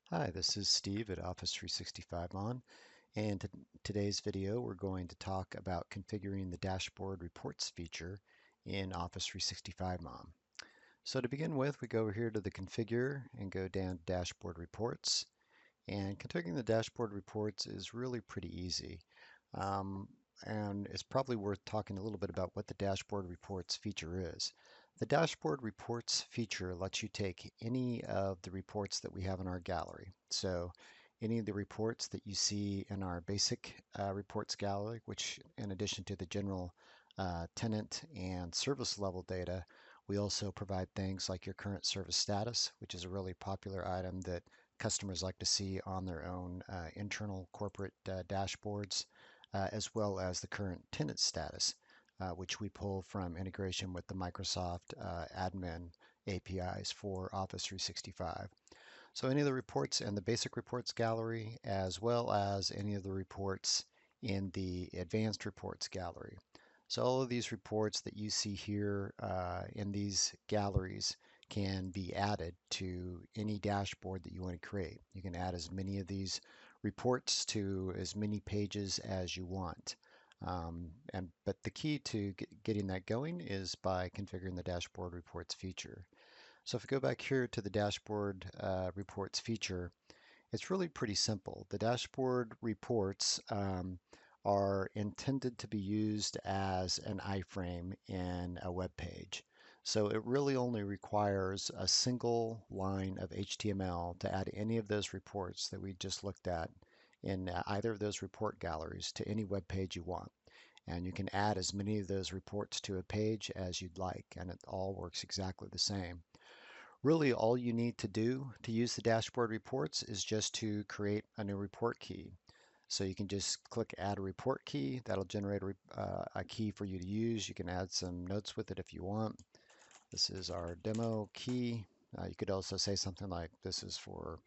Hi, this is Steve at Office365Mon, and in today's video we're going to talk about configuring the dashboard reports feature in Office 365Mon. So to begin with, we go over here to the configure and go down to dashboard reports. And configuring the dashboard reports is really pretty easy. Um, and it's probably worth talking a little bit about what the dashboard reports feature is. The dashboard reports feature lets you take any of the reports that we have in our gallery. So any of the reports that you see in our basic reports gallery, which in addition to the general tenant and service level data, we also provide things like your current service status, which is a really popular item that customers like to see on their own internal corporate dashboards, as well as the current tenant status, which we pull from integration with the Microsoft admin APIs for Office 365. So any of the reports in the basic reports gallery, as well as any of the reports in the advanced reports gallery. So all of these reports that you see here in these galleries can be added to any dashboard that you want to create. You can add as many of these reports to as many pages as you want. But the key to getting that going is by configuring the dashboard reports feature. So if we go back here to the dashboard reports feature, it's really pretty simple. The dashboard reports are intended to be used as an iframe in a web page. So it really only requires a single line of HTML to add any of those reports that we just looked at in either of those report galleries to any web page you want. And you can add as many of those reports to a page as you'd like, and it all works exactly the same. Really, all you need to do to use the dashboard reports is just to create a new report key. So you can just click add a report key. That'll generate a key for you to use. You can add some notes with it if you want. This is our demo key. You could also say something like this is for,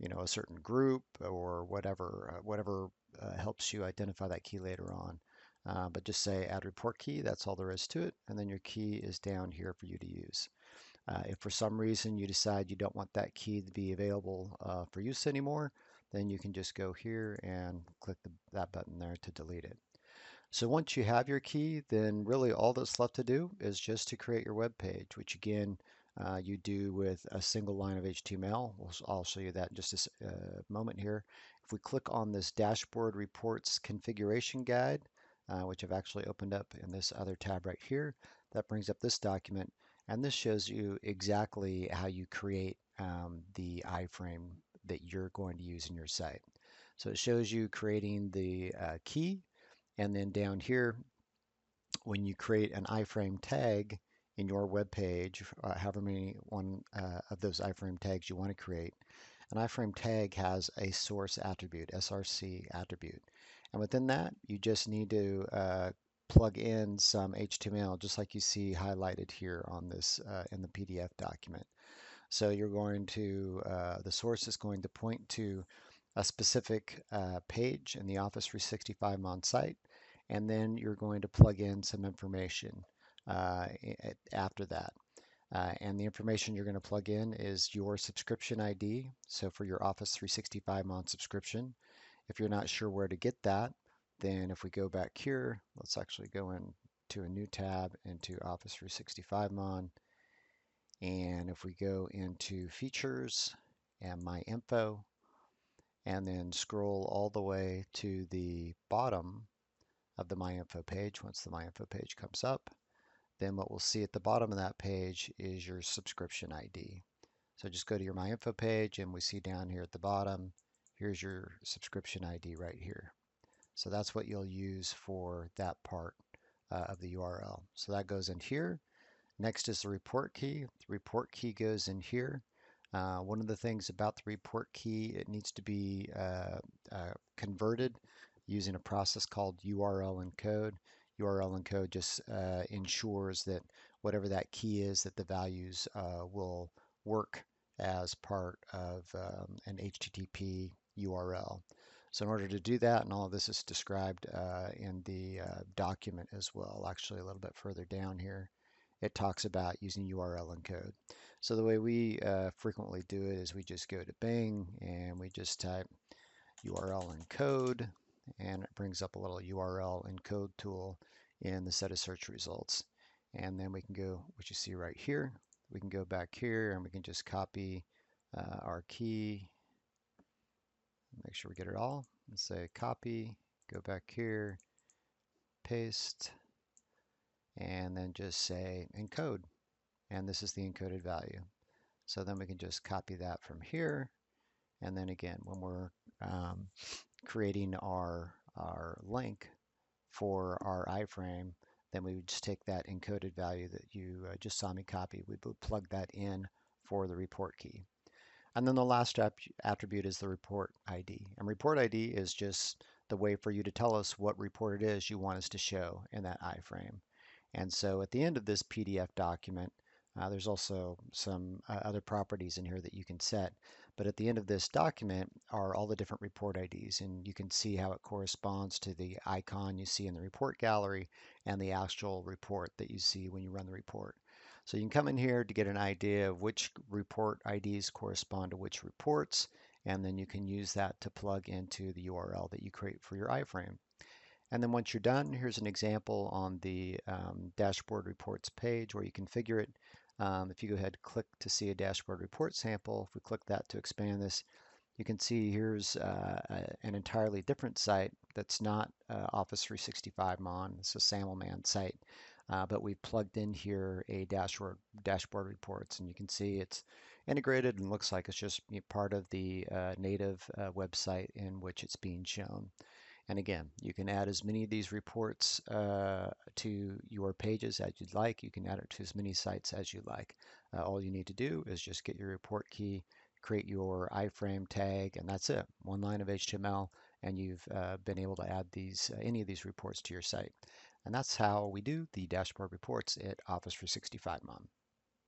a certain group or whatever helps you identify that key later on. But just say add report key. That's all there is to it. And then your key is down here for you to use. If for some reason you decide you don't want that key to be available for use anymore, then you can just go here and click that button there to delete it. So once you have your key, then really all that's left to do is just to create your web page, which again, you do with a single line of HTML. I'll show you that in just a moment here. If we click on this dashboard reports configuration guide, which I've actually opened up in this other tab right here, that brings up this document. And this shows you exactly how you create the iframe that you're going to use in your site. So it shows you creating the key, and then down here, when you create an iframe tag in your web page, however many one of those iframe tags you want to create, an iframe tag has a source attribute, SRC attribute. And within that, you just need to plug in some HTML, just like you see highlighted here on this in the PDF document. So you're going to, the source is going to point to a specific page in the Office 365 site, and then you're going to plug in some information after that. And the information you're going to plug in is your subscription ID. So for your Office 365 subscription, if you're not sure where to get that, then if we go back here, let's actually go into a new tab into Office 365 Mon. And if we go into features and my info, and then scroll all the way to the bottom of the My Info page. Once the My Info page comes up, then what we'll see at the bottom of that page is your subscription ID. So just go to your My Info page, and we see down here at the bottom, here's your subscription ID right here. So that's what you'll use for that part of the URL. So that goes in here. Next is the report key. The report key goes in here. One of the things about the report key, it needs to be converted using a process called URL encode. URL encode just ensures that whatever that key is, that the values will work as part of an HTTP URL. So in order to do that, and all of this is described in the document as well, actually a little bit further down here it talks about using URL encode. So the way we frequently do it is we just go to Bing and we just type URL encode, and it brings up a little URL encode tool in the set of search results. And then we can go, what you see right here, we can go back here and we can just copy our key, make sure we get it all, and say copy, go back here, paste, and then just say encode. And this is the encoded value. So then we can just copy that from here. And then again, when we're creating our link for our iframe, then we would just take that encoded value that you just saw me copy. We would plug that in for the report key. And then the last attribute is the report ID. And report ID is just the way for you to tell us what report it is you want us to show in that iframe. And so at the end of this PDF document, there's also some other properties in here that you can set. But at the end of this document are all the different report IDs, and you can see how it corresponds to the icon you see in the report gallery and the actual report that you see when you run the report. So you can come in here to get an idea of which report IDs correspond to which reports, and then you can use that to plug into the URL that you create for your iframe. And then once you're done, here's an example on the dashboard reports page where you configure it. If you go ahead and click to see a dashboard report sample, if we click that to expand this, you can see here's an entirely different site that's not Office 365 Mon. It's a SampleMan site, but we've plugged in here a dashboard reports, and you can see it's integrated and looks like it's just part of the native website in which it's being shown. And again, you can add as many of these reports to your pages as you'd like. You can add it to as many sites as you like. All you need to do is just get your report key, create your iframe tag, and that's it. One line of HTML, and you've been able to add these any of these reports to your site. And that's how we do the dashboard reports at Office 365 Mon.